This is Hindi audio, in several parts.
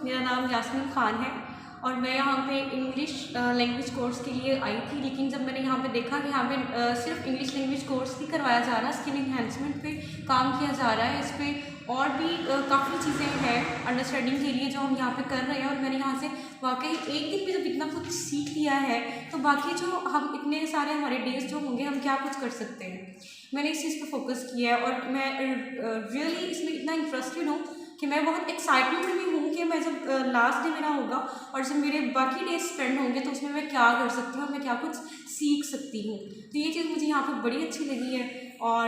मेरा नाम यास्मीन ख़ान है और मैं यहाँ पे इंग्लिश लैंग्वेज कोर्स के लिए आई थी। लेकिन जब मैंने यहाँ पे देखा कि यहाँ पे सिर्फ इंग्लिश लैंग्वेज कोर्स नहीं करवाया जा रहा, स्किल इन्हेंसमेंट पे काम किया जा रहा है। इस पर और भी काफ़ी चीज़ें हैं अंडरस्टैंडिंग के लिए जो हम यहाँ पे कर रहे हैं। और मैंने यहाँ से वाकई एक दिन में जब इतना कुछ सीख लिया है तो बाकी जो हम इतने सारे हमारे डेज जो होंगे हम क्या कुछ कर सकते हैं। मैंने इस चीज़ पर फोकस किया है और मैं रियली इसमें इतना इंटरेस्टेड हूँ कि मैं बहुत एक्साइटमेंट में भी हूँ कि मैं जब लास्ट डे मेरा होगा और जब मेरे बाकी डेज स्पेंड होंगे तो उसमें मैं क्या कर सकती हूँ और मैं क्या कुछ सीख सकती हूँ। तो ये चीज़ मुझे यहाँ पे बड़ी अच्छी लगी है और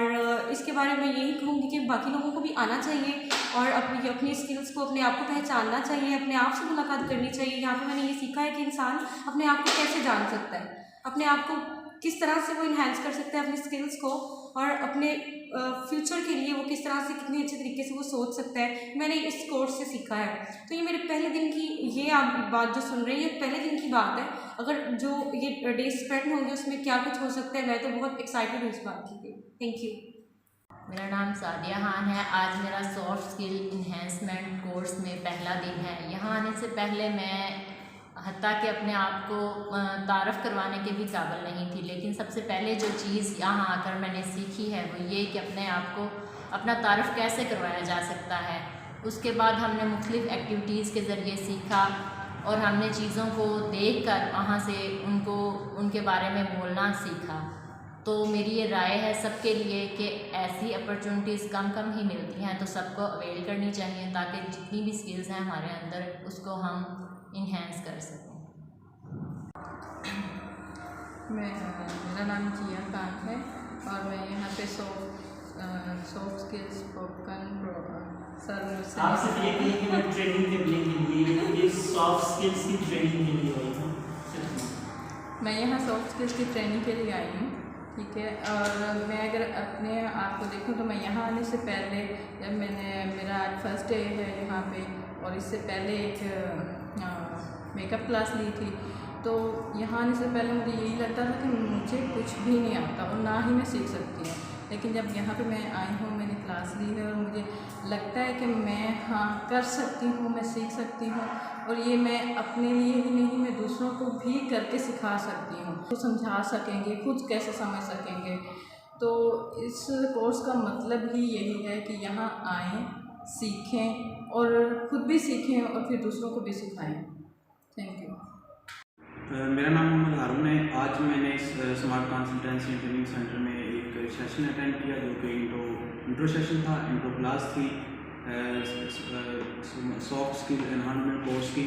इसके बारे में यही कहूँगी कि बाकी लोगों को भी आना चाहिए और अपनी स्किल्स को, अपने आप को पहचानना चाहिए, अपने आप से मुलाकात करनी चाहिए। यहाँ पे मैंने ये सीखा है कि इंसान अपने आप को कैसे जान सकता है, अपने आप को किस तरह से वो इन्हेंस कर सकता है अपनी स्किल्स को, और अपने फ्यूचर के लिए वो किस तरह से कितने अच्छे तरीके से वो सोच सकता है। मैंने इस कोर्स से सीखा है। तो ये मेरे पहले दिन की, ये आप बात जो सुन रही है पहले दिन की बात है। अगर जो ये डे स्पेंड होंगे उसमें क्या कुछ हो सकता है, मैं तो बहुत एक्साइटेड हूँ इस बात के लिए। Thank you. मेरा नाम सादिया खान है। आज मेरा सॉफ्ट स्किल इन्हेंसमेंट कोर्स में पहला दिन है। यहाँ आने से पहले मैं हत्ता कि अपने आप को तारफ़ करवाने के भी काबिल नहीं थी, लेकिन सबसे पहले जो चीज़ यहाँ आकर मैंने सीखी है वो ये कि अपने आप को अपना तारफ़ कैसे करवाया जा सकता है। उसके बाद हमने मुख्तलिफ़ एक्टिविटीज़ के ज़रिए सीखा और हमने चीज़ों को देखकर वहाँ से उनके बारे में बोलना सीखा। तो मेरी ये राय है सबके लिए कि ऐसी अपॉर्चुनिटीज़ कम ही मिलती हैं तो सबको अवेल करनी चाहिए ताकि जितनी भी स्किल्स हैं हमारे अंदर उसको हम इन्हेंस कर सकें। मेरा नाम जिया खान है और मैं यहाँ पे सॉफ्ट स्किल्स स्पोकन सर आपसे ये कही कि मैं ट्रेनिंग के लिए ये सॉफ्ट स्किल्स की ट्रेनिंग के लिए आई हूँ। मैं यहाँ सॉफ्ट स्किल्स की ट्रेनिंग के लिए आई हूँ, ठीक है। और मैं अगर अपने आप को देखूँ तो मैं यहाँ आने से पहले जब मेरा आज फर्स्ट डे है यहाँ पे और इससे पहले एक मेकअप क्लास ली थी, तो यहाँ आने से पहले मुझे यही लगता था कि मुझे कुछ भी नहीं आता और ना ही मैं सीख सकती हूँ। लेकिन जब यहाँ पे मैं आई हूँ, मैंने क्लास ली है और मुझे लगता है कि मैं कर सकती हूँ, मैं सीख सकती हूँ और ये मैं अपने लिए ही नहीं, मैं दूसरों को भी करके सिखा सकती हूँ। तो समझा सकेंगे, खुद कैसे समझ सकेंगे। तो इस कोर्स का मतलब ही यही है कि यहाँ आएँ, सीखें और खुद भी सीखें और फिर दूसरों को भी सिखाएं। Thank you. मेरा नाम मोहम्मद हारून है। आज मैंने इस स्मार्ट कंसल्टेंसी ट्रेनिंग सेंटर में एक सेशन अटेंड किया जो कि इंट्रो सेशन था, इंट्रो क्लास थी सॉफ्ट स्किल एनहांसमेंट कोर्स की।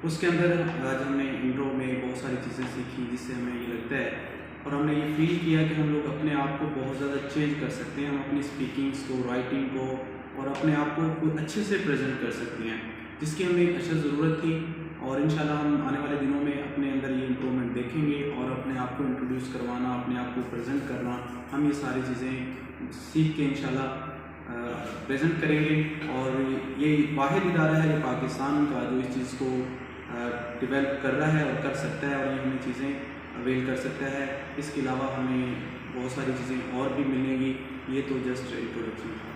उसके अंदर आज हमने इंट्रो में बहुत सारी चीज़ें सीखी जिससे हमें ये लगता है और हमने ये फील किया कि हम लोग अपने आप को बहुत ज़्यादा चेंज कर सकते हैं। हम अपनी स्पीकिंग्स को, राइटिंग को और अपने आप को अच्छे से प्रेजेंट कर सकते हैं, जिसकी हमें अच्छा ज़रूरत थी। और इंशाल्लाह हम आने वाले दिनों में अपने अंदर ये इम्प्रूवमेंट देखेंगे और अपने आप को इंट्रोड्यूस करवाना, अपने आप को प्रेजेंट करना, हम ये सारी चीज़ें सीख के इंशाल्लाह प्रेजेंट करेंगे। और ये वाहिद इदारा है ये पाकिस्तान का जो इस चीज़ को डेवलप कर रहा है और कर सकता है और ये हमें चीज़ें अवेल कर सकता है। इसके अलावा हमें बहुत सारी चीज़ें और भी मिलेंगी। ये तो जस्ट इंट्रोडक्शन था।